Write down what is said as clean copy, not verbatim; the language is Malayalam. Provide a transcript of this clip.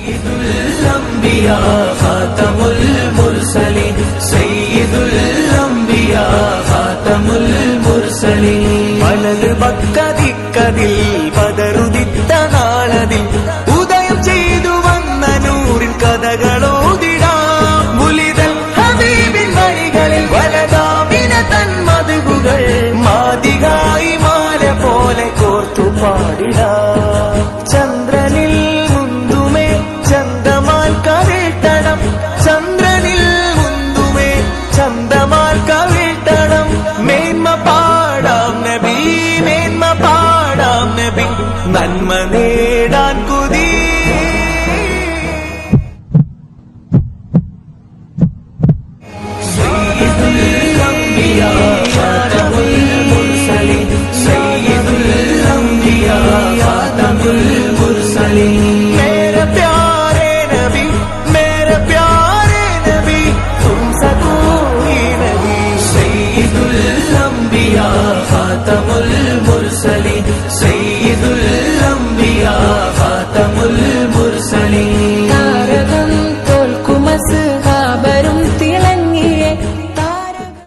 സയ്യിദുൽ അംബിയ ഖാതമുൽ മുർസലീൻ സയ്യിദുൽ അംബിയ ഖാതമുൽ മുർസലീൻ വലത് പക്കതിക്കതിൽ പതറുദിത്ത നാളതിൽ ഉദയം ചെയ്തു വന്ന നൂറിൻ കഥകളോതിടാം മുലിതൽ ഹബീബിൻ വഴികളിൽ വലതാമിന തന്മതുകൾ മാതികായി മാല പോലെ കോർത്തു പാടിടാം ചന്ദ്രനിൽ മുന്തുമേ ചന്ദമാൽ കവിട്ടണം ചന്ദ്രനിൽ മുന്തുമേ ചന്ദമാൽ കവിട്ടണം മേന്മ പാടാം നബി മേന്മ പാടാം നബി നന്മ നേടാൻ കുതി സയ്യിദുൽ അംബിയ ഖാതമുൽ മുർസലീൻ സയ്യിദുൽ അംബിയ ഖാതമുൽ മുർസലീൻ मेरे प्यारे नबी तुमसे कोई नहीं सയ്യിദുൽ അംബിയ ഖാതമുൽ മുർസലീൻ